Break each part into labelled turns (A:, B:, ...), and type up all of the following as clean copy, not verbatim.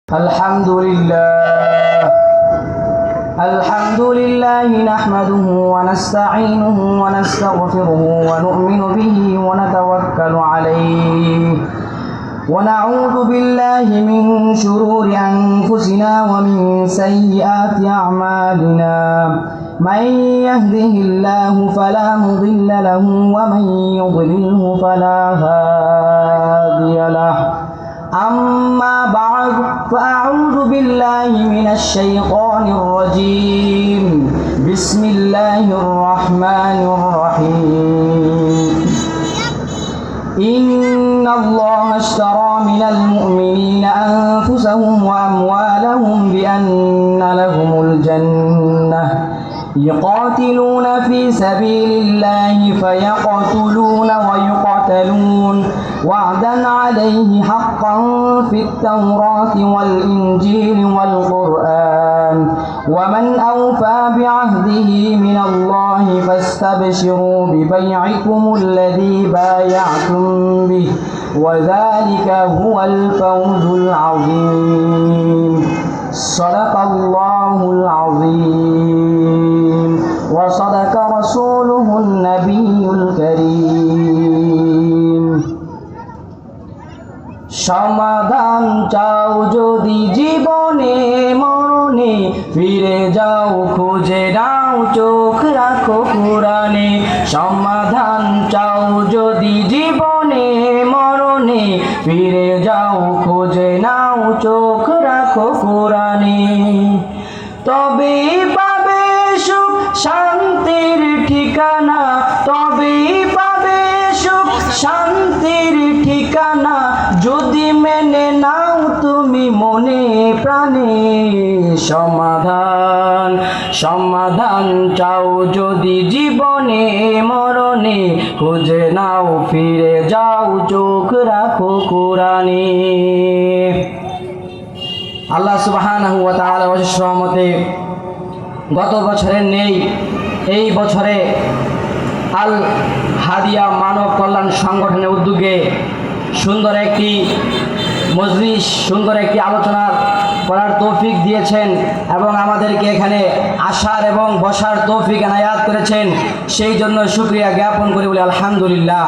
A: الحمد لله نحمده ونستعينه ونستغفره ونؤمن به ونتوكل عليه ونعوذ بالله من شرور أنفسنا ومن سيئات أعمالنا من يهده الله فلا مضل له ومن يضلله فلا هادي له أما بعد فأعوذ بالله من الشيطان الرجيم بسم الله الرحمن الرحيم إن الله اشترى من المؤمنين أنفسهم وأموالهم بأن لهم الجنة يقاتلون في سبيل الله فيقتلون ويقتلون وعدا عليه حقا في التوراة والإنجيل والقرآن ومن أوفى بعهده من الله فاستبشروا ببيعكم الذي بايعتم به وذلك هو الفوز العظيم صدق الله العظيم وصدق رسوله النبي الكريم সমাধান চাও যদি জীবনে মরণে ফিরে যাও খুঁজে নাও চোখ রাখো কোরআনে সমাধান চাও যদি জীবনে মরণে ফিরে যাও খুঁজে নাও চোখ রাখো কোরআনে তবে পাবে সুখ শান্তির ঠিকানা তবে পাবে সুখ শান্তির ঠিকানা যদি মেনে নাও তুমি মনে প্রাণে সমাধান চাও যদি জীবনে মরণে খুঁজে নাও ফিরে যাও চোখ রাখো কোরআনে আল্লাহ সুবহানাহু ওয়া তাআলা অশেষ রহমতে গত বছরের নেই এই বছরে আল হাদিয়া মানব কল্যাণ সংগঠনের উদ্যোগে সুন্দর একটি মজলিস সুন্দর একটি আলোচনা করার তৌফিক দিয়েছেন এবং আমাদেরকে এখানে আসার এবং বসার তৌফিক এনায়াত করেছেন সেই জন্য শুকরিয়া জ্ঞাপন করি বলি আলহামদুলিল্লাহ।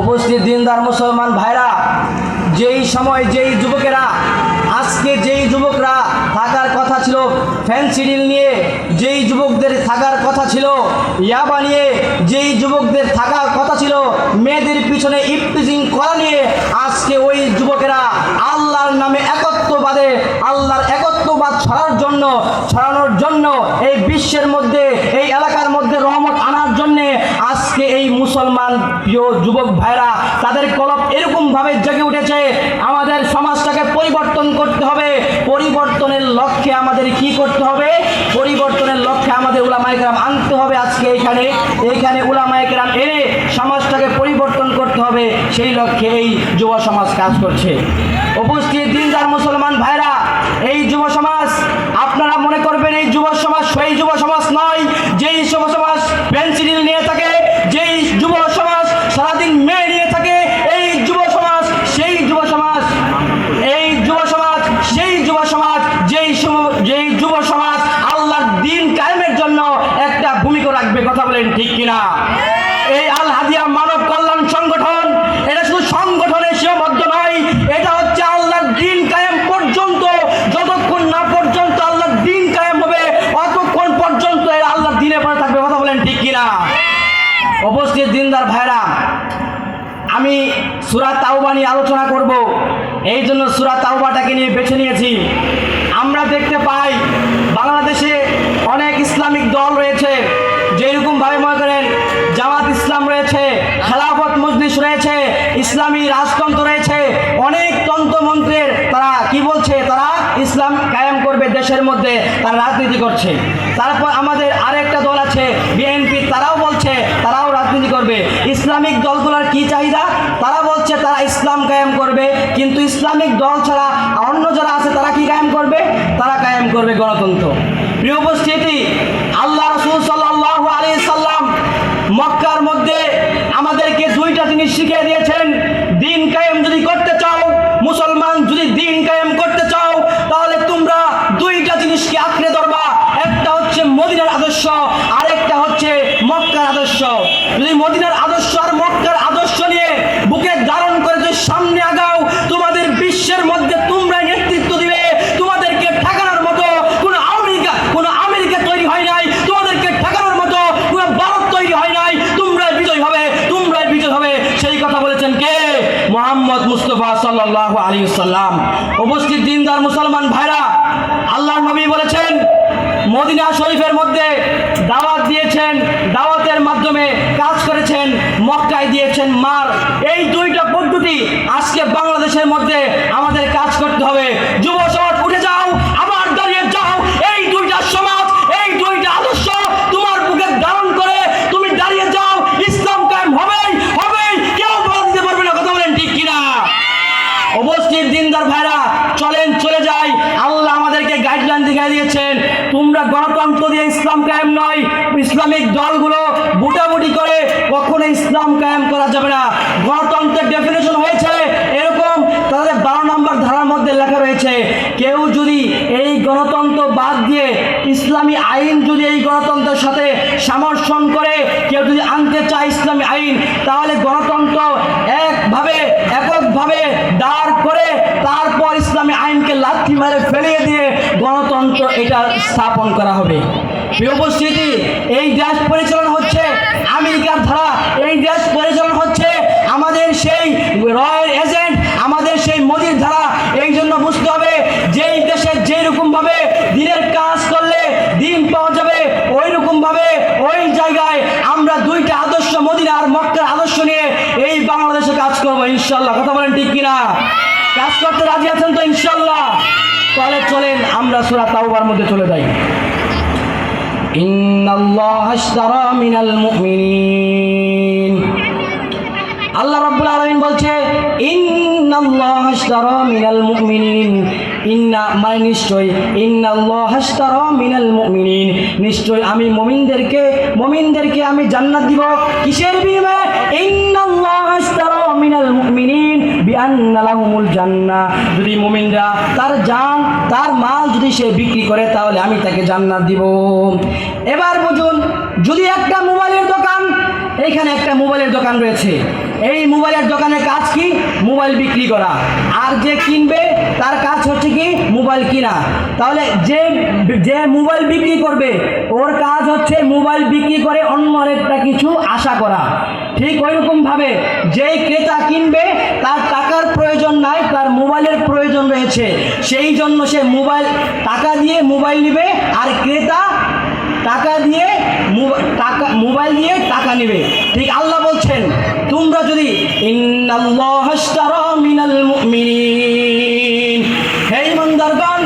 A: উপস্থিত দিনদার মুসলমান ভাইরা যেই সময় যেই যুবকেরা আজকে যেই যুবকরা থাকার কথা ছিল ফেনসিডিল নিয়ে যেই যুবকদের থাকার কথা ছিল ইয়াবা নিয়ে যেই যুবকদের থাকার কথা ছিল মেয়েদের পিছনে ইফতিজিং করা নিয়ে আজকে ওই যুবকেরা আল্লাহর নামে একত্ববাদে আল্লাহর একত্ববাদ ছড়ানোর জন্য এই বিশ্বের মধ্যে এই এলাকার মধ্যে রহমত আনার জন্যে আজকে এই মুসলমান প্রিয় যুবক ভাইরা তাদের কলব এরকমভাবে জেগে উঠেছে। আমাদের সমাজটাকে পরিবর্তন করতে হবে, পরিবর্তনের লক্ষ্যে আমাদের কি করতে হবে? পরিবর্তনের লক্ষ্যে আমাদের উলামায়ে কেরাম আনতে হবে। আজকে এইখানে উলামায়ে কেরাম এনে সমাজটাকে পরিবর্তন করতে হবে, সেই লক্ষ্যে এই যুব সমাজ কাজ করছে। উপস্থিত দিনদার মুসলমান ভাইরা এই যুব সমাজ আপনারা মনে করবেন এই যুব সমাজ সেই যুব সমাজ নয় যেই যুব সমাজ পেন্সিল নিয়ে থাকে, যেই যুব সমাজ সারাদিন মেয়ে নিয়ে থাকে, এই যুব সমাজ সেই যুব সমাজ যেই যুব সমাজ আল্লাহর দ্বীন কায়েমের জন্য একটা ভূমিকা রাখবে। কথা বলেন ঠিক কিনা? এই আল হাদিয়া মানব কল্যাণ সংগঠন এটা শুধু সংগঠনের সীমাবদ্ধ নয়, এটা হচ্ছে আল্লাহর দ্বীন কায়েম পর্যন্ত। যতক্ষণ না পর্যন্ত আল্লাহর দ্বীন কায়েম হবে অতক্ষণ পর্যন্ত এরা আল্লাহর দ্বীনে পড়ে থাকবে। কথা বলেন ঠিক কিনা? উপস্থিত দিনদার ভাইরা আমি সূরা তাওবা নিয়ে আলোচনা করব, এই জন্য সূরা তাওবাটাকে নিয়ে বেছে নিয়েছি। আমরা দেখতে পাই বাংলাদেশে অনেক ইসলামিক দল রয়েছে, যেরকমভাবে মনে করেন জামাত ইসলাম রয়েছে, খেলাফত মজলিস রয়েছে, ইসলামী রাজতন্ত্র রয়েছে, অনেক তন্ত্রমন্ত্রের তারা কি বলছে, তারা ইসলাম কায়েম করবে দেশের মধ্যে, তারা রাজনীতি করছে। তারপর আমাদের আরেকটা দল আছে বিএনপি, তারাও বলছে তারাও রাজনীতি করবে। ইসলামিক দলগুলোর কি চাহিদা? তারা বলছে তারা ইসলাম কায়েম করবে, কিন্তু ইসলামিক দল ছাড়া অন্য যারা আছে তারা কি কায়েম করবে? তারা কায়েম করবে গণতন্ত্র। প্রিয় উপস্থিতি, আল্লাহ রাসূল সাল্লাল্লাহু আলাইহি সাল্লাম মক্কার মধ্যে আমাদেরকে দুইটা জিনিস শিখিয়ে দিয়েছেন। দ্বীন কায়েম যদি করতে চাও, মুসলমান যদি দ্বীন কায়েম করতে চাও, সাল্লাল্লাহু আলাইহি ওয়াসাল্লাম। উপস্থিত দিনদার মুসলমান ভাইরা, আল্লাহর নবী বলেছেন, মদিনা শরীফের মধ্যে দাওয়াত দিয়েছেন, দাওয়াতের মাধ্যমে কাজ করেছেন, মক্কায় দিয়েছেন মার। এই দুইটা পদ্ধতি আজকে বাংলাদেশের মধ্যে আমাদের কাজ করতে হবে। যুব সমাজ উঠে যাও, আবার দাঁড়িয়ে যাও। এই দুইটা সমাজ, এই দুইটা আদর্শ তোমার বুকে ধারণ করে তুমি দাঁড়িয়ে যাও। ইসলাম কায়েম হবেই হবেই, কেউ বলে দিতে পারবে না। কথা বলেন ঠিক কিনা? উপস্থিত দিনদার ভাইরা, চলেন চলে যাই। আল্লাহ আমাদেরকে গাইডলাইন দেখিয়ে দিয়েছেন, তোমরা গণতন্ত্র দিয়ে ইসলাম কায়েম নয়, ইসলামিক দলগুলো বুটাবুটি করে কখনো ইসলাম কায়েম করা যাবে না। গণতন্ত্রের ডেফিনেশন হয়েছে এরকম, তাদের 12 নম্বর ধারার মধ্যে লেখা রয়েছে, কেউ যদি এই গণতন্ত্র বাদ দিয়ে ইসলামী আইন যদি এই গণতন্ত্রের সাথে সমর্থন করে, কেউ যদি আনতে চায় ইসলামী আইন, তাহলে গণতন্ত্র এককভাবে দাঁড় করে তারপর ইসলামী আইনকে লাথি মেরে ফেলিয়ে দিয়ে গণতন্ত্র এটা স্থাপন করা হবে। প্রিয় উপস্থিতি, এই দেশ পরিচালনা হচ্ছে আমেরিকার ধারা, এই দেশ পরিচালনা হচ্ছে আমাদের সেই রয়্যাল এজেন্ট, আমাদের সেই মোদির ধারা। এই জন্য বুঝতে হবে, যেই দেশে যেই রকমভাবে দিনের কাজ করলে দিন পাওয়া যাবে, ওই রকমভাবে ওই জায়গায় আমরা দুইটা আদর্শ, মদিনা আর মক্কার আদর্শ নিয়ে এই বাংলাদেশে কাজ করবো ইনশাল্লাহ। কথা বলেন ঠিক কিনা? কাজ করতে রাজি আছেন তো ইনশাল্লাহ? তাহলে চলেন আমরা সূরা তাওবার মধ্যে চলে যাই। ইন্নাল্লাহা আশতারা মিনাল মুমিনিন, আল্লাহ রাব্বুল আলামিন বলছে, ইন্নাল্লাহা আশতারা মিনাল মুমিনিন, ইন্না মানে নিশ্চয়, ইন্নাল্লাহা আশতারা মিনাল মুমিনিন, নিশ্চয় আমি মুমিনদেরকে আমি জান্নাত দিব। কিসের বিনিময়ে? ইন্নাল্লাহা আশতারা মিনাল মুমিনিন বিআন্না লাহুমুল জান্নাহ, যদি মুমিনরা তার জান তার মাল যদি সে বিক্রি করে তাহলে আমি তাকে জান্নাত দিব। এবার বুঝুন, যদি একটা মোবাইলের দোকান, এইখানে একটা মোবাইলের দোকান রয়েছে, এই মোবাইলের দোকানের কাজ কি? মোবাইল বিক্রি করা। আর যে কিনবে তার কাজ হচ্ছে কি? মোবাইল কিনা। তাহলে যে মোবাইল বিক্রি করবে ওর কাজ হচ্ছে মোবাইল বিক্রি করে অন্য আরেকটা কিছু আশা করা। ঠিক ওইরকমভাবে যেই ক্রেতা কিনবে তার টাকার প্রয়োজন নাই, তার মোবাইলের প্রয়োজন রয়েছে, সেই জন্য সে টাকা দিয়ে মোবাইল নেবে, আর ক্রেতা মোবাইল দিয়ে টাকা নেবে। ঠিক আল্লাহ বলছেন, তোমরা যদি ইন্নাল্লাহা আশতারা মিনাল মুমিনিন, হে ইমানদারগণ,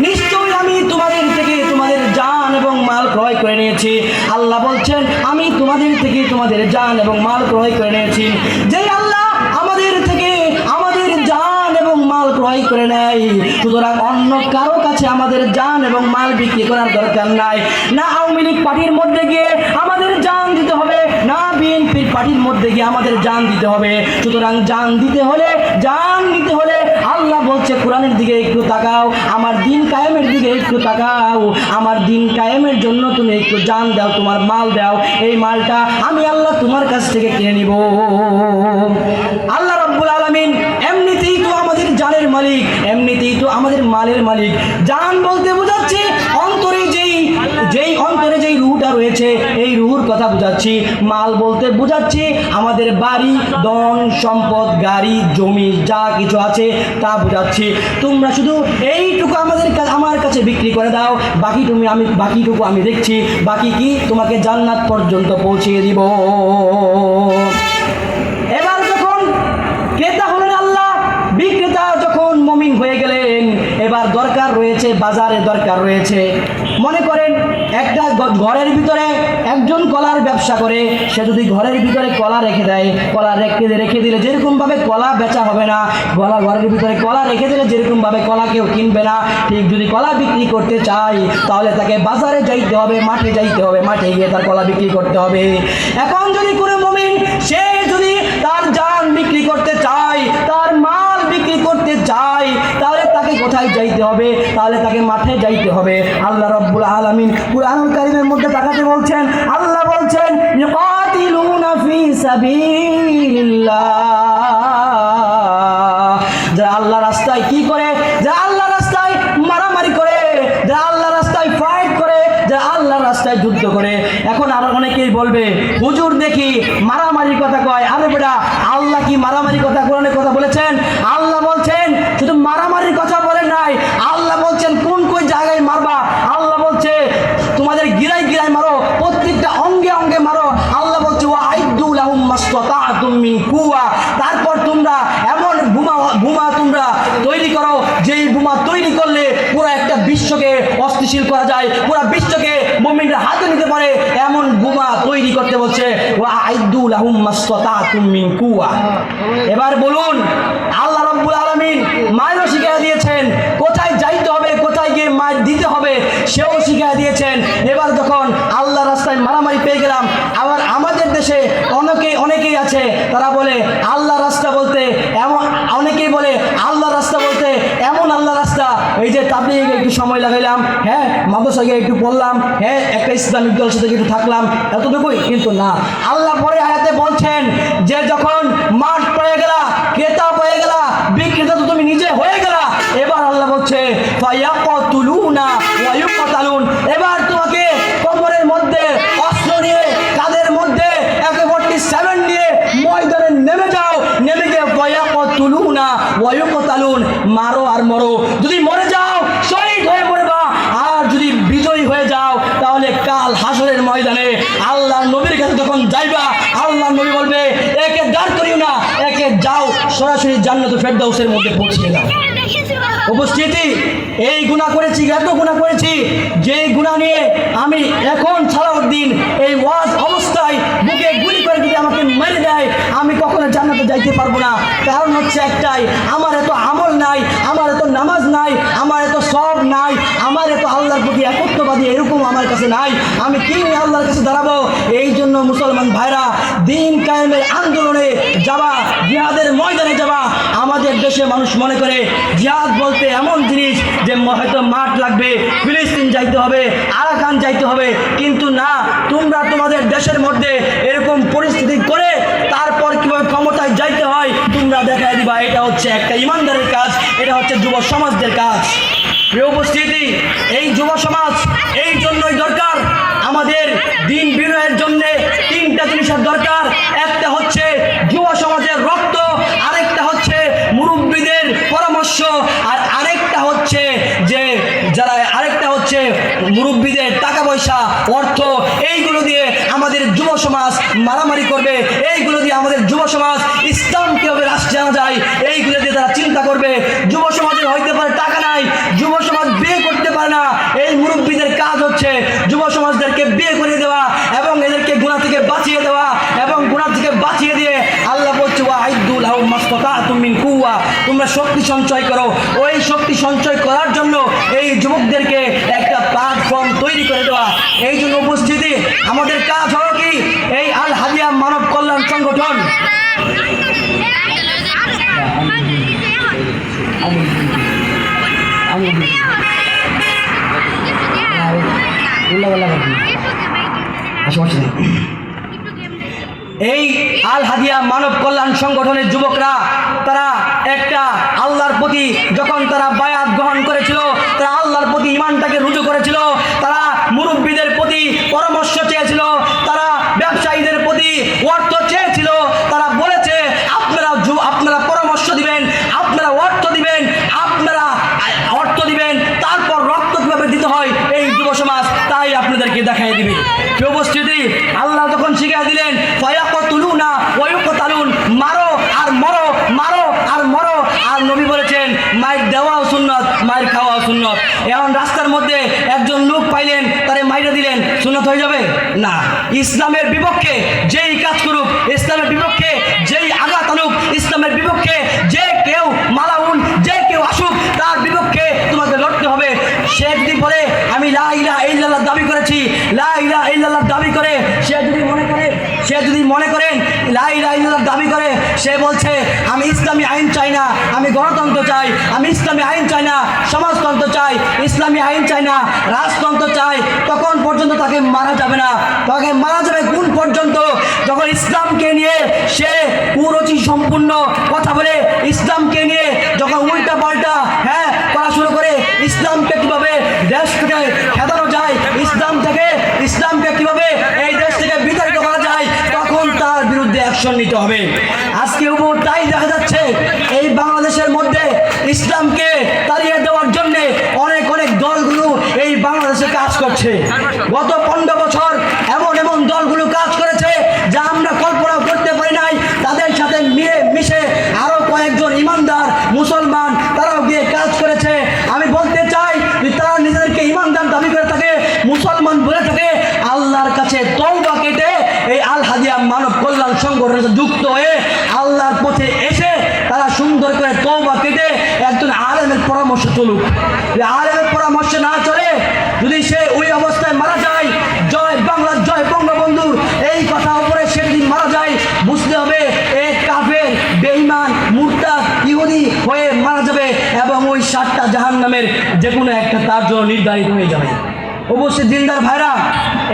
A: নিশ্চয়ই আমি তোমাদের থেকে তোমাদের জান এবং মাল ক্রয় করে নিয়েছি। আল্লাহ বলছেন, আমি তোমাদের থেকে তোমাদের জান এবং মাল ক্রয় করে নিয়েছি। যে আল্লাহ আমাদের থেকে আমাদের জান এবং মাল ক্রয় করে নেয়, সুতরাং অন্য কারো কাছে আমাদের জান এবং মাল বিক্রি করার দরকার নাই। না আওয়ামী লীগ পার্টির মধ্যে গিয়ে আমাদের জান দিতে হবে, না বিএনপির পার্টির মধ্যে গিয়ে আমাদের জান দিতে হবে। সুতরাং জান দিতে হলে আল্লাহ বলছে, কোরআনের দিকে একটু তাকাও, আমার দিন কায়েমের দিকে একটু তাকাও, আমার দিন কায়েমের জন্য তুমি একটু জান দাও, তোমার মাল দাও, এই মালটা আমি আল্লাহ তোমার কাছ থেকে কিনে নিব। আল্লাহ রাব্বুল আলামিন এমনিতেই তো আমাদের জানের মালিক, এমনিতেই তো আমাদের মালের মালিক। জান বলতে বোঝাচ্ছে অন্তরে যেই রুহটা রয়েছে, এই রুহুর কথা বোঝাচ্ছি। মাল বলতে বোঝাচ্ছি আমাদের বাড়ি, ধন সম্পদ, গাড়ি, জমি যা কিছু আছে তা বোঝাচ্ছি। তোমরা শুধু এইটুকু আমার কাছে বিক্রি করে দাও, বাকিটুকু আমি দেখছি, বাকি কি তোমাকে জান্নাত পর্যন্ত পৌঁছিয়ে দিব। এবার যখন ক্রেতা হলেন আল্লাহ, বিক্রেতা যখন মুমিন হয়ে গেলেন, এবার দরকার রয়েছে, বাজারে দরকার রয়েছে। মনে করেন একটা ঘরের ভিতরে একজন কলার ব্যবসা করে, সে যদি ঘরের ভিতরে কলা রেখে দেয়, কলা রেখে দিলে যেরকমভাবে কলা বেচা হবে না, ঘরের ভিতরে কলা রেখে দিলে যেরকমভাবে কলা কেউ কিনবে না, ঠিক যদি কলা বিক্রি করতে চাই তাহলে তাকে বাজারে যাইতে হবে, মাঠে যাইতে হবে, মাঠে গিয়ে তার কলা বিক্রি করতে হবে। এখন যদি কোনো মুমিন সে যদি তার জান বিক্রি করতে চায়, তার মাল বিক্রি করতে চায়, তাহলে তাকে কোথায় যাইতে হবে? তাহলে তাকে মাঠে যাইতে হবে। আল্লাহ রাব্বুল আলামিন কুরআনুল কারীমের মধ্যে তাকাতে বলছেন, আল্লাহ বলছেন, ইউকাতিলুনা ফি সাবিলিল্লাহ, যারা আল্লাহর রাস্তায় কি করে? যারা আল্লাহর রাস্তায় মারামারি করে, যারা আল্লাহর রাস্তায় ফাইট করে, যারা আল্লাহর রাস্তায় যুদ্ধ করে। এখন আরো অনেকেই বলবে, হুজুর দেখি মারামারির কথা কয়। আরে বেটা, আল্লাহ কি মারামারি কথা কোরআনে কথা বলেছেন? আল্লাহ বলছেন, বোমা তৈরি করলে পুরো একটা বিশ্বকে অস্থিতিশীল করা যায়, পুরো বিশ্বকে মুমিনরা হাতে নিতে পারে, এমন বোমা তৈরি করতে বলছে। ওয়া আইদু লাহুম মাসতাতুম মিন কুওয়া। এবার বলুন, আল্লাহ রাব্বুল আলামিন মায়েরও শিখিয়ে দিয়েছেন কোথায় যাইতে হবে, কোথায় গিয়ে মার দিতে হবে, সেও শিখিয়ে দিয়েছেন। এবার যখন আল্লাহ রাস্তায় মারামারি পেয়ে গেলাম, আবার আমাদের দেশে অনেকেই আছে তারা বলে আল্লাহ রাস্তা বলতে এমন, অনেকেই বলে আল্লাহ রাস্তা বলতে এমন আল্লাহ রাস্তা, এই যে তাবলীগে একটু সময় লাগাইলাম, হ্যাঁ মাদ্রাসায় একটু পড়লাম, হ্যাঁ একটা ইসলামিক দল সাথে একটু থাকলাম, এতটুকুই। কিন্তু না, আল্লাহ পরে আয়াতে বলছেন যে যখন মাঠ পেয়ে গেলা, ক্রেতা পেয়ে গেলা, বিক্রেতা তো তুমি নিজে হয়ে গেলা, এবার আল্লাহ বলছে ফায়াকাতুলুনা ওয়া ইউকাতালুন। এবার তোমাকে কোমরের মধ্যে অস্ত্র নিয়ে, কাঁধের মধ্যে AK-47 নিয়ে ময়দানে নেমে যাও, নেমে গিয়ে ফায়াকাতুলুনা ওয়া ইউকাতালুন, মারো আর মরো। যদি মরে যাও শহীদ হয়ে মরবা, আর যদি বিজয়ী হয়ে যাও তাহলে কাল হাসরের ময়দানে আল্লাহর নবীর কাছে যখন যাইবা, আল্লাহর নবী বলবে একে দাঁড় করিও না, একে যাও সরাসরি জান্নাতুল ফেরদাউসের মধ্যে পৌঁছে যাও। উপস্থিতি, এই গুনাহ করেছি, এত গুনাহ করেছি, যেই গুনাহ নিয়ে আমি এখন সালাউদ্দিন এই ওয়াজ অবস্থায় বুকে গুলি করে যদি আমাকে মেরে দেয়, আমি কখনো জান্নাতে যাইতে পারবো না। কারণ হচ্ছে একটাই, আমার এত আমল নাই, আমার এত নামাজ নাই, আমার এত সব নাই, আমার এত আল্লাহর প্রতি একত্ববাদী এরকম আমার কাছে নাই। আমি কি নিয়ে আল্লাহর কাছে দাঁড়াবো? এই জন্য মুসলমান ভাইরা, দিন কায়েমের আন্দোলনে যাবা, জিহাদের ময়দানে যাবা। আমাদের দেশে মানুষ মনে করে জিহাদ বলতে এমন জিনিস যে হয়তো মাঠ লাগবে, ফিলিস্তিন যাইতে হবে, আরাকান যাইতে হবে, কিন্তু না, তোমরা তোমাদের দেশের মধ্যে এরকম পরিস্থিতি করে তারপর কিভাবে ক্ষমতায় যাইতে হয় তোমরা দেখায় দিবা। এটা হচ্ছে একটা ইমানদারের কাজ, এটা হচ্ছে যুব সমাজদের কাজ। প্রিয় উপস্থিতি, এই যুব সমাজ এই জন্যই দরকার, আমাদের দিন বিনয়ের জন্য তিনটা জিনিসের দরকার। একটা হচ্ছে যুব সমাজের রক্ত, আরেকটা হচ্ছে মুরব্বীদের পরামর্শ, আর আরেকটা হচ্ছে যে আরেকটা হচ্ছে মুরব্বীদের টাকা পয়সা, অর্থ। এইগুলো দিয়ে আমাদের যুব সমাজ মারামারি করবে, এইগুলো দিয়ে আমাদের যুব সমাজ ইসলাম কিভাবে রাষ্ট্রে আনা যায় এইগুলো দিয়ে তারা চিন্তা করবে। যুব সমাজের হইতে পারে টাকা নাই, যুব সমাজ বিয়ে করতে পারে না, এই মুরব্বীদের কাজ হচ্ছে যুব সমাজদেরকে বিয়ে করে দেওয়া এবং এদেরকে গুনাহ থেকে বাঁচিয়ে দেওয়া, এবং গুনাহ থেকে বাঁচিয়ে দিয়ে আল্লাহ বলছে ওয়া আইদু লাহুম মাসতাতুম মিন কুওয়া, তোমরা শক্তি সঞ্চয় করো। ওই শক্তি সঞ্চয় করার জন্য এই যুবকদেরকে একটা প্ল্যাটফর্ম তৈরি করে দেওয়া। এই জন্য উপস্থিতি, আমাদের কাজ হলো কি, এই আল হাদিয়া মানব কল্যাণ সংগঠন এই আল হাদিয়া মানব কল্যাণ সংগঠনের যুবকরা, তারা একটা আল্লাহর প্রতি যখন তারা বায়াত গ্রহণ করেছিল, তারা আল্লাহর প্রতি ঈমানটাকে রুজু করেছিল, তারা মুরব্বীদের প্রতি পরামর্শ চেয়েছিল, তারা ব্যবসায়ীদের প্রতি অর্থ চেয়েছিল। তারা বলেছে আপনারা পরামর্শ দিবেন, আপনারা অর্থ দিবেন, তারপর রক্ত কিভাবে দিতে হয় এই যুব সমাজ তাই আপনাদেরকে দেখাই দিবে। উপস্থিতি, আল্লাহ তখন শিখিয়ে দিলেন ফায়াকাতুলুনা ওয়া ইউকাতালুন, মারো আর মরো, মারো আর মরো। আর নবী বলেছেন মাইর দেওয়াও সুন্নত, মাইর খাওয়াও সুন্নত। এখন রাস্তার মধ্যে একজন লোক পাইলেন, তারে মাইরে দিলেন, সুন্নত হয়ে যাবে না। ইসলামের বিপক্ষে যেই কাজ করুক, ইসলামের বিপক্ষে যেই আঘাত আনুক, ইসলামের বিপক্ষে যে কেউ মালাউন, যে কেউ আসুক, তার বিপক্ষে তোমাকে লড়তে হবে। সে যদি বলে আমি লা ইলাহা ইল্লাল্লাহ দাবি করেছি, লা ইলাহা ইল্লাল্লাহ দাবি করে সে যদি মনে করেন লা ইলাহা ইল্লাল্লাহ দাবি করে, সে বলছে আমি ইসলামী আইন চাই না, আমি গণতন্ত্র চাই, আমি ইসলামী আইন চাই না, সমাজতন্ত্র চাই, ইসলামী আইন চাই না, রাজতন্ত্র চাই, তখন পর্যন্ত তাকে মারা যাবে না। তাকে মারা যাবে কোন পর্যন্ত? যখন ইসলামকে নিয়ে সে কুরুচি সম্পূর্ণ কথা বলে, ইসলামকে নিয়ে যখন উল্টা পাল্টা করা শুরু করে, ইসলামকে কিভাবে দেশ থেকে খেদানো যায়, ইসলামকে কিভাবে এই দেশ থেকে বিতাড়িত করা যায়, তখন তার বিরুদ্ধে অ্যাকশন নিতে হবে। আজকে তাই দেখা যাচ্ছে এই বাংলাদেশের মধ্যে ইসলামকে তাড়িয়ে দেওয়ার জন্য অনেক দলগুলো এই বাংলাদেশে কাজ করছে। গত 15 বছর এমন দলগুলো কাজ করেছে যা আমরা কল্পনা করতে পারি নাই। তাদের সাথে মিশে আরো কয়েকজন ইমানদার মুসলমান তারাও গিয়ে কাজ করেছে। পরামর্শ চলুক। আলেমের পরামর্শ না চলে যদি সে ওই অবস্থায় মারা যায়, জয় বাংলা জয় বঙ্গবন্ধু এই কথা উপরে সে যদি মারা যায়, বুঝতে হবে এ কাফের বেঈমান মুরতাদ ইহুদি হয়ে মারা যাবে এবং ওই 7টা জাহান্নামের যে কোনো একটা তার জন্য নির্ধারিত হয়ে যাবে। অবশ্যই দিনদার ভাইরা,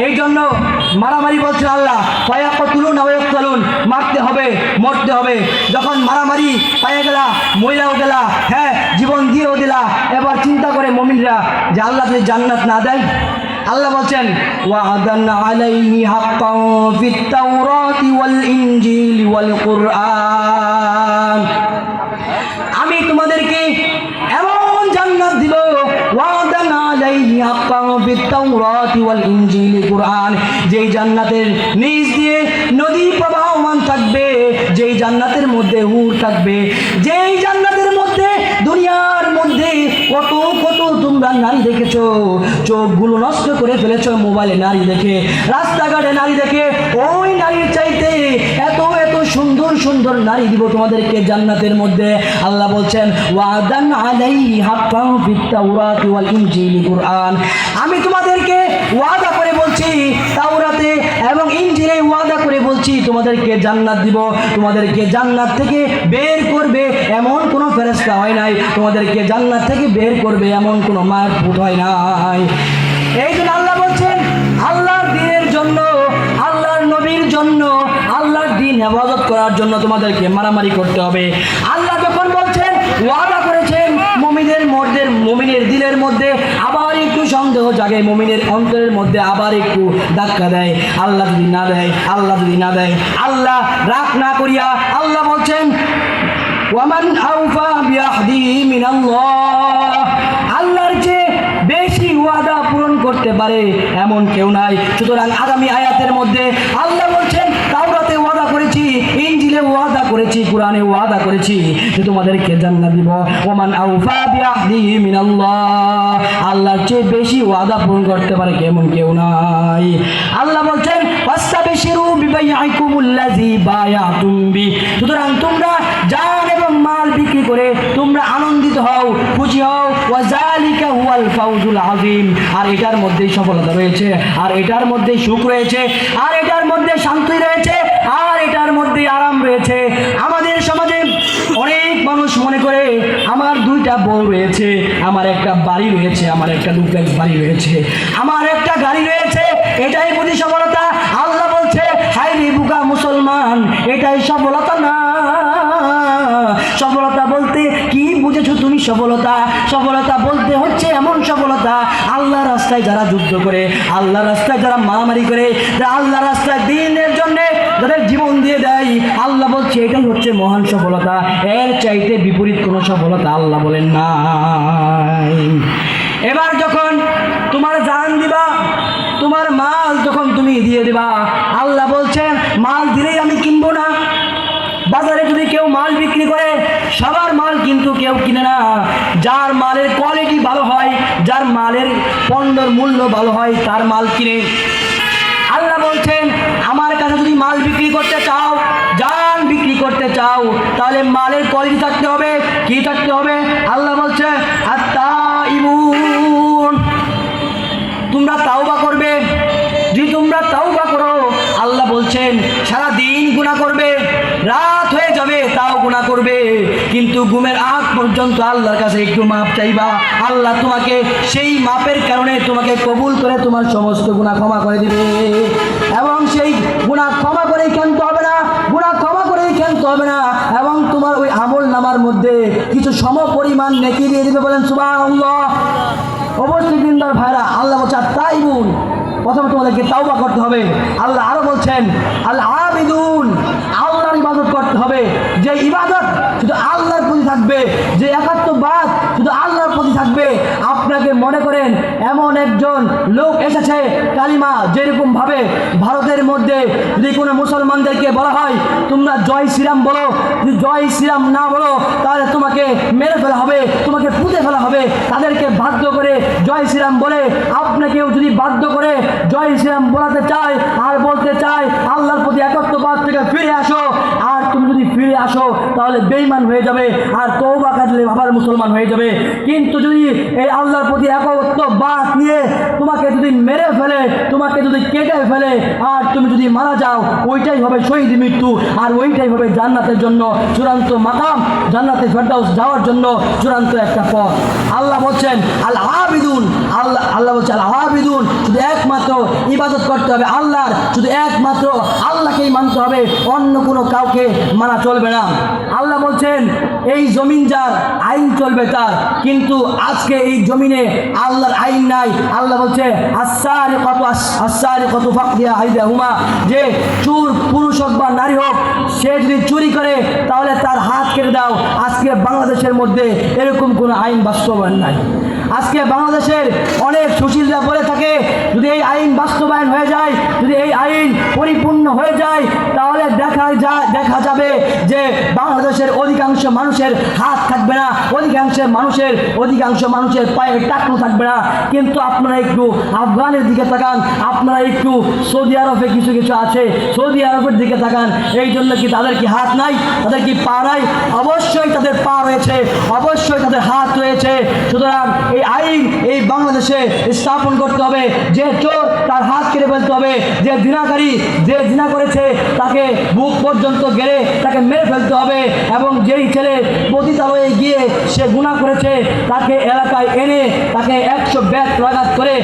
A: এই জন্য মারামারি বলছেন আল্লাহ, ফায়াকতুলুন ওয়া ইয়াকতুলুন, মারতে হবে মরতে হবে। যখন মারামারি পায়ে গেলা, মহিলাও গেলা, হ্যাঁ জীবন দিয়েও দিলা, এবার চিন্তা করে মুমিনরা যে আল্লাহ যদি জান্নাত না দেয়, আল্লাহ বলছেন ওয়া'দান আলাইহি হাক্কান ফিত তাওরাতি ওয়াল ইনজিলি ওয়াল কুরআন, আমি তোমাদেরকে এমন জান্নাত দিব, ওয়া'দান আলাইহি হাক্কান ফিত তাওরাতি ওয়াল ইনজিলি কুরআন, যেই জান্নাতের নিচ দিয়ে নদী প্রবাহমান থাকবে, যেই জান্নাতের মধ্যে হুর থাকবে, যেই জান্নাতের মধ্যে দুনিয়ার মধ্যে কত কত তোমরা নারী দেখেছো, চোখগুলো নষ্ট করে ফেলেছো মোবাইলে নারী দেখে, রাস্তাঘাটে নারী দেখে, ওই নারীর চাইতে এত এত সুন্দর সুন্দর নারী দিব তোমাদেরকে জান্নাতের মধ্যে। আল্লাহ বলছেন ওয়া'দান আলাইহি হাক্কান ফিত তাওরাতি ওয়াল ইনজিলি কুরআন, আমি তোমাদেরকে ওয়াদা করে বলছি, তাওরাতে এবং ইনজিলে ওয়াদা করে বলছি তোমাদেরকে জান্নাত দিব, তোমাদেরকে জান্নাত থেকে বের করবে এমন কোনো ফেরেশতা হয় নাই, তোমাদেরকে জান্নাত থেকে বের করবে এমন কোনো মায়ের ফুট হয় নাই। এই জন্য আল্লাহ বলছেন আল্লাহর দ্বীনের জন্য, আল্লাহর নবীর জন্য, আল্লাহর দ্বীন হেফাজত করার জন্য তোমাদেরকে মারামারি করতে হবে। আল্লাহ যখন বলছেন ওয়াদা করেছেন, মুমিনের দিলের মধ্যে আবার একটু সন্দেহ জাগে, মুমিনের অন্তরের মধ্যে আবার একটু ধাক্কা দেয়, আল্লাহ যদি না দেয়, আল্লাহ যদি না দেয়, আল্লাহ রাগ না করিয়া আল্লাহ বলছেন ওয়ামান আউফা বিআহদিহি মিনাল্লাহ, আল্লাহর চেয়ে বেশি ওয়াদা পূরণ করতে পারে এমন কেউ নাই। সুতরাং আগামী আয়াতের মধ্যে আল্লাহ বলছেন তাওরাতে ওয়াদা করেছি, ইনজিলে ওয়াদা করেছি, কুরআনে ওয়াদা করেছি যে তোমাদেরকে জান্নাত দিব। ওমান আউফা বিআহদিহি মিনাল্লাহ, আল্লাহর চেয়ে বেশি ওয়াদা পূরণ করতে পারে এমন কেউ নাই। আল্লাহ বলছেন ফাস্তাবশিরু বিবাইআকুমুল্লাযী বায়াতুম বি, সুতরাং তোমরা জান এবং মাল বিক্রি করে তোমরা আনন্দিত হও, খুশি হও, ওয়া যালিকা হুয়াল ফাউজুল আযীম, আর এটার মধ্যেই সফলতা রয়েছে, আর এটার মধ্যেই সুখ রয়েছে, আর এটার মধ্যে শান্তি রয়েছে, আর এটার মধ্যে আরাম রয়েছে। আমাদের সমাজে অনেক মানুষ মনে করে আমার 2টা বউ রয়েছে, আমার একটা বাড়ি রয়েছে, আমার একটা ডুপ্লেক্স বাড়ি রয়েছে, আমার একটা গাড়ি রয়েছে, এটাই বুঝি সফলতা। আল্লাহ বলছে হায় রে বুকা মুসলমান, এটাই সফলতা না। সফলতা বলতে কি বুঝেছো তুমি? সফলতা, সফলতা বলতে হচ্ছে এমন সফলতা আল্লাহ রাস্তায় যারা যুদ্ধ করে, আল্লাহ রাস্তায় যারা মারামারি করে, আল্লাহ রাস্তায় দ্বীনের জন্য যাদের জীবন দিয়ে দেয়, আল্লাহ বলছে এটাই হচ্ছে মহান সফলতা। এর চাইতে বিপরীত কোনো সফলতা আল্লাহ বলেন নাই। এবার যখন তোমার জান দিবা, তোমার মাল যখন তুমি দিয়ে দিবা, আল্লাহ বলছেন মাল দিলেই আমি কিনবো না। বাজারে যদি কেউ মাল বিক্রি করে, সবার মাল কিন্তু কেউ কিনে না, যার মালের কোয়ালিটি ভালো হয়, যার মালের পণ্যের মূল্য ভালো হয় তার মাল কিনে। আল্লাহ বলছেন আমার কাছে যদি মাল বিক্রি করতে চাও, জান বিক্রি করতে চাও, তাহলে মালের কোয়ালিটি থাকতে হবে। কি থাকতে হবে? আল্লাহ বলছে আত-তাইবুন, তোমরা তাওবা করবে। যদি তোমরা তাওবা করো, আল্লাহ বলছেন সারা দিন গুনাহ করবে, রাত হয়ে যাবে তাও গুনাহ করবে, কিন্তু ঘুমের আগ পর্যন্ত আল্লাহর কাছে একটু মাপ চাইবা, আল্লাহ তোমাকে সেই মাপের কারণে তোমাকে কবুল করে তোমার সমস্ত গুনাহ ক্ষমা করে দিবে। এবং সেই গুনাহ ক্ষমা করেই ক্ষান্ত হবে না, গুনাহ ক্ষমা করেই ক্ষান্ত হবে না, এবং তোমার ওই আমল নামার মধ্যে কিছু সমপরিমাণ নেকি দিয়ে দিবে। বলেন সুবহানাল্লাহ। অবশ্যই দিনদার ভাইরা, আল্লাহ বলছে তাইবুন, প্রথমে তোমাদেরকে তাওবা করতে হবে। আল্লাহ আরো বলছেন আল আবিদুন, আল্লাহর ইবাদত করতে হবে। যে ইবাদত শুধু আল্লাহর প্রতি থাকবে, যে একাত্মবাদ শুধু আল্লাহর প্রতি থাকবে। আপনাকে মনে করেন এমন একজন লোক এসেছে কালিমা, যেরকম ভাবে ভারতের মধ্যে যদি কোনো মুসলমানদেরকে বলা হয় তোমরা জয় শ্রীরাম বলো, যদি জয় শ্রীরাম না বলো তাহলে তোমাকে মেরে ফেলা হবে, তোমাকে পুঁতে ফেলা হবে। তাদেরকে বাধ্য করে জয় শ্রীরাম বলে, আপনাকেও যদি বাধ্য করে জয় শ্রীরাম বলাতে চায় আর বলতে চায় আল্লাহর প্রতি একত্ববাদ থেকে ফিরে আসো, আর তুমি যদি ফিরে ফিরে আসো তাহলে বেঈমান হয়ে যাবে, আর তওবা করলে আবার মুসলমান হয়ে যাবে। কিন্তু যদি এই আল্লাহর প্রতি একত্ববাদ নিয়ে তোমাকে যদি মেরে ফেলে, তোমাকে যদি কেটে ফেলে, আর তুমি যদি মারা যাও, ওইটাই হবে শহীদ মৃত্যু, আর ওইটাই হবে জান্নাতের জন্য চূড়ান্ত মাকাম, জান্নাতে ফেরদাউস যাওয়ার জন্য চূড়ান্ত একটা পথ। আল্লাহ বলছেন আল আবিদুন, আল্লাহ বলছে আল আবিদুন, শুধু একমাত্র ইবাদত করতে হবে আল্লাহর, শুধু একমাত্র আল্লাহকেই মানতে হবে, অন্য কোনো কাউকে মানা চলবে না। আল্লাহ বলছেন এই জমিন যার, আইন চলবে তার, কিন্তু আজকে এই জমিনে আল্লাহর আইন নাই। আল্লাহ বলছে আস-সারিকাতু ফাকদিয়া আইদাহুমা, যে চোর পুরুষ হোক বা নারী হোক, সে যদি চুরি করে তাহলে তার হাত কেটে দাও। আজকে বাংলাদেশের মধ্যে এরকম কোনো আইন বাস্তবায়ন নাই। আজকে বাংলাদেশের অনেক সুশীলরা বলে থাকে যদি এই আইন বাস্তবায়ন হয়ে যায়, যদি এই আইন পরিপূর্ণ হয়ে যায়, তাহলে দেখা যাবে যে বাংলাদেশের অধিকাংশ মানুষের হাত থাকবে না, অধিকাংশ মানুষের পায়ে টাকলু থাকবে না। কিন্তু আপনারা একটু আফগানের দিকে তাকান, আপনারা একটু সৌদি আরবে কিছু কিছু আছে, সৌদি আরবের দিকে তাকান। এই জন্য কি তাদের কি হাত নাই, তাদের কি পা নাই? অবশ্যই তাদের পা রয়েছে, অবশ্যই তাদের হাত রয়েছে। সুতরাং এই আইন এই বাংলাদেশে স্থাপন করতে হবে, যে চোর তার হাত কেটে ফেলতে হবে, যে জিনাকারী, যে জিনা করেছে তাকে বুক পর্যন্ত গেড়ে তাকে মেরে ফেলতে হবে, এবং যেই ছেলে পতিতালয়ে গিয়ে সে গুনাহ করেছে তাকে এলাকায় এনে তাকে 100 বেত্রাঘাত করে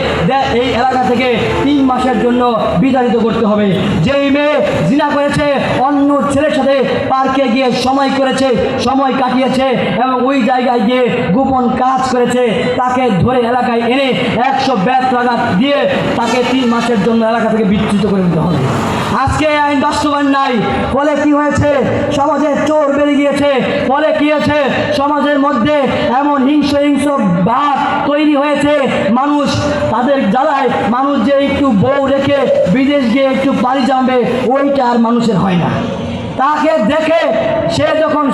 A: এই এলাকা থেকে 3 মাসের জন্য বিতাড়িত করতে হবে। যেই মেয়ে জিনা করেছে, অন্য ছেলের সাথে পার্কে গিয়ে সময় কাটিয়েছে এবং ওই জায়গায় গিয়ে গোপন কাজ করেছে, তাকে ধরে এলাকায় এনে 100 বেত্রাঘাত দিয়ে তাকে 3 মাসের জন্য এলাকা থেকে বিচ্যুত করে দিতে হবে। আজকে আইন বাস্তবায়ন নাই, ফলে কি হয়েছে? সমাজে চোর বেড়ে গিয়েছে, ফলে কি হয়েছে? সমাজের মধ্যে এমন হিংস্র ভাব তৈরি হয়েছে, মানুষ তাদের জ্বালায়, মানুষ যে একটু বউ রেখে বিদেশ গিয়ে একটু পাড়ি জমাবে, ওইটা আর মানুষের হয় না। তাকে দেখে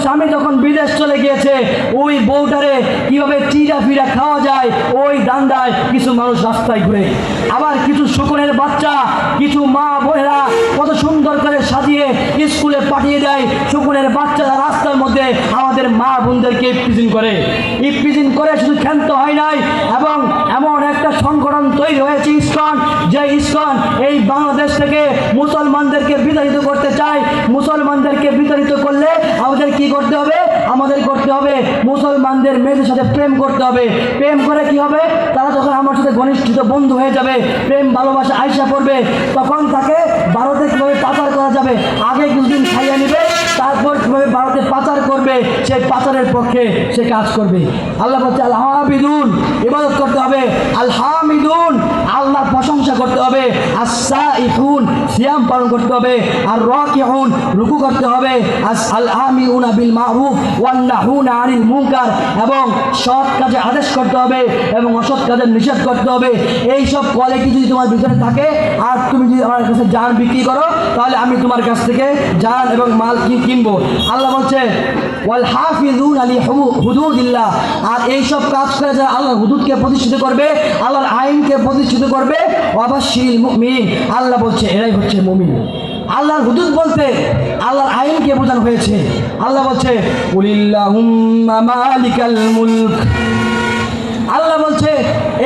A: স্বামী যখন বিদেশ চলে গিয়েছে, ওই বউটারে কিভাবে চিরা ফিরা খাওয়া যায় ওই দান্দায় কিছু মানুষ রাস্তায় ঘুরে। আবার কিছু শকুনের বাচ্চা, কিছু মা বোনেরা কত সুন্দর করে সাজিয়ে স্কুলে পাঠিয়ে দেয়। শকুনের বাচ্চারা রাস্তার মধ্যে আমাদের মা বোনদেরকে ইপটিজিং করে শুধু ক্ষান্ত হয় নাই, এবং এমন একটা সংগঠন তৈরি হয়েছে ইসকন, যে ইসকন এই বাংলাদেশ থেকে মুসলমানদেরকে বিতাড়িত করতে চায়। মুসলমানদেরকে বিতাড়িত করলে আমাদের কি করতে হবে? আমাদের করতে হবে মুসলমানদের মেয়েদের সাথে প্রেম করতে হবে। প্রেম করে কি হবে? তারা যখন আমার সাথে ঘনিষ্ঠ বন্ধু হয়ে যাবে, প্রেম ভালোবাসা আইসা পড়বে, তখন তাকে ভারতে কীভাবে পাচার করা যাবে আগে কিছুদিন খাইয়ে নেবে, তারপর কীভাবে ভারতে পাচার করবে সেই পাচারের পক্ষে সে কাজ করবে। আল্লাহ বলছে আল হামিদুন, ইবাদত করতে হবে। আল হামিদুন, আল্লাহর প্রশংসা করতে হবে। আস-সাইহুন, সিয়াম পালন করতে হবে। আর রাকিউন, রুকু করতে হবে। আল আমিরুনা বিল মারুফ ওয়ান নাহুনা আনিল মুনকার, এবং সৎ কাজে আদেশ করতে হবে এবং অসৎ কাজের নিষেধ করতে হবে। এই সব কোয়ালিটি যদি তোমার ভিতরে থাকে, আর তুমি যদি আমার কাছে জান বিক্রি করো, তাহলে আমি তোমার কাছ থেকে জান এবং মাল কিনবো। আল্লাহ বলছে ওয়াল হাফিজুন আলি হুদুদিল্লাহ, আর এই সব কাজ করে যারা আল্লাহর হুদুদকে প্রতিষ্ঠিত করবে, আল্লাহর আইনকে প্রতিষ্ঠিত করবে, ওয়াবাশশিরিল মুমিনিন, আল্লাহ বলছে এরাই হচ্ছে মুমিন। আল্লাহর হুদুদ বলতে আল্লাহর আইনকে বোঝানো হয়েছে। আল্লাহ বলছে কুলিল্লাহুম্মা মালিকাল মুলক, আল্লাহ বলছে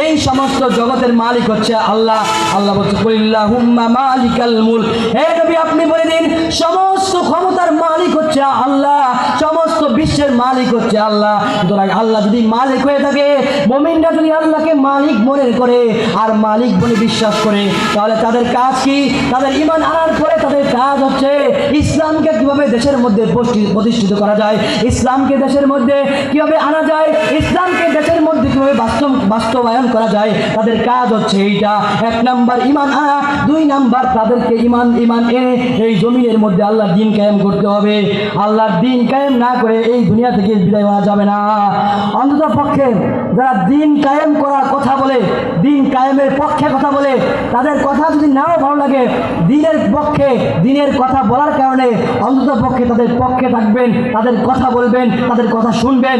A: এই সমস্ত জগতের মালিক হচ্ছে আল্লাহ। আল্লাহ বলছে কুলিল্লাহুম্মা মালিকাল মুলক, হে নবী আপনি বলে দিন সমস্ত ক্ষমতার মালিক হচ্ছে আল্লাহ, সমস্ত বিশ্বের মালিক হচ্ছে আল্লাহ। সুতরাং আল্লাহ যদি মালিক হয়ে থাকে, মুমিনরা যদি আল্লাহকে মালিক মনে করে আর মালিক বলে বিশ্বাস করে, তাহলে তাদের কাজ কি? তাদের ঈমান আনার পরে তাদের কাজ হচ্ছে ইসলামকে কিভাবে দেশের মধ্যে প্রতিষ্ঠিত করা যায়, ইসলামকে দেশের মধ্যে কিভাবে আনা যায়, ইসলামকে দেশের মধ্যে কিভাবে বাস্তবায়ন করা যায়। তাদের কাজ হচ্ছে এইটা। 1 নাম্বার ঈমান আনা, 2 নাম্বার তাদেরকে ঈমান এনে এই জমিনের মধ্যে আল্লাহর দ্বীন কায়েম করতে হবে। আল্লাহর দ্বীন কায়েম না করে এই দুনিয়া থেকে বিদায় হওয়া যাবে না। অন্তত পক্ষে যারা দ্বীন কায়েম করার কথা বলে, দ্বীন কায়েমের পক্ষে কথা বলে, তাদের কথা যদি নাও ভালো লাগে, দ্বীনের পক্ষে দ্বীনের কথা বলার কারণে অন্তত পক্ষে তাদের পক্ষে থাকবেন, তাদের কথা বলবেন, তাদের কথা শুনবেন।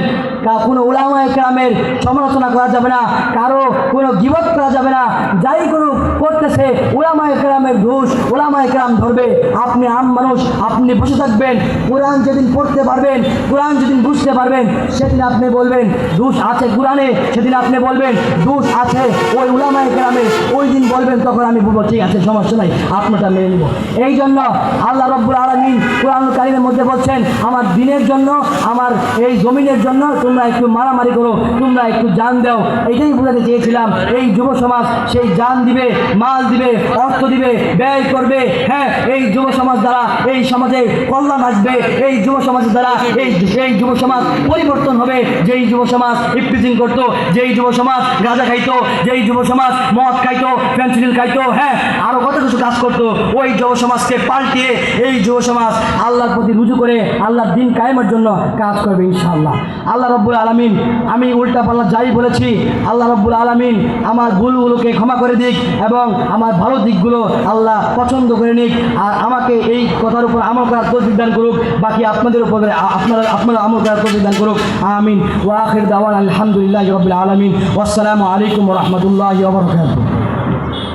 A: কোনো উলামায়ে কেরামের সমালোচনা করা যাবে না, কারো কোনো গীবত করা যাবে না। যাই করুক করতেছে উলামায়ে কেরামের দোষ, উলামায়ে কেরাম ধরবে। আপনি আম মানুষ, আপনি বসে থাকবেন। কোরআন যেদিন পড়তে পারবেন, কোরআন যেদিন বুঝতে পারবেন, সেদিন আপনি বলবেন দোষ আছে কোরআনে, সেদিন আপনি বলবেন দোষ আছে ওই উলামায়ে কেরামের। ওই দিন বলবেন, তখন আমি বলবো ঠিক আছে, সমস্যা নাই, আপনারটা মেনে নিব। এই জন্য আল্লাহ রাব্বুল আলামিন কোরআনুল কারীমের মধ্যে বলছেন, আমার দিনের জন্য, আমার এই জমিনের জন্য তোমরা একটু মারামারি করো, তোমরা একটু জান দাও। এটাই বোঝাতে চেয়েছিলাম। এই যুব সমাজ সেই জান দিবে, মাল দিবে, অর্থ দিবে, ব্যয় করবে। হ্যাঁ, এই যুব সমাজ দ্বারা এই সমাজে কল্যাণ আসবে। এই যুব সমাজের দ্বারা এই যুব সমাজ পরিবর্তন হবে। যেই যুব সমাজ ইফটিজিং করতো, যেই যুব সমাজ গাঁজা খাইতো, যেই যুব সমাজ মদ খাইতো, ফেন্সিডিল খাইতো, হ্যাঁ আরো কত কিছু কাজ করতো, ওই যুব সমাজকে পাল্টিয়ে এই যুব সমাজ আল্লাহর প্রতি রুজু করে আল্লাহর দিন কায়েমের জন্য কাজ করবে ইনশাআল্লাহ। আল্লাহ রাব্বুল আলামিন, আমি উল্টা পাল্লা যাই বলেছি, আল্লাহ রাব্বুল আলামিন আমার ভুলগুলোকে ক্ষমা করে দিক এবং আমার ভালো দিকগুলো আল্লাহ পছন্দ করে নিক। আর আমাকে এই কথার উপর আমল করার তৌফিক দান করুক। বাকি আপনাদের উপর আপনারা আমল করার তৌফিক দান করুক। আমিন। ওয়া আখির দাওয়ানা আলহামদুলিল্লাহি রাব্বিল আলামিন। ওয়াসসালামু আলাইকুম ওয়া রাহমাতুল্লাহি ওয়া বারাকাতুহু।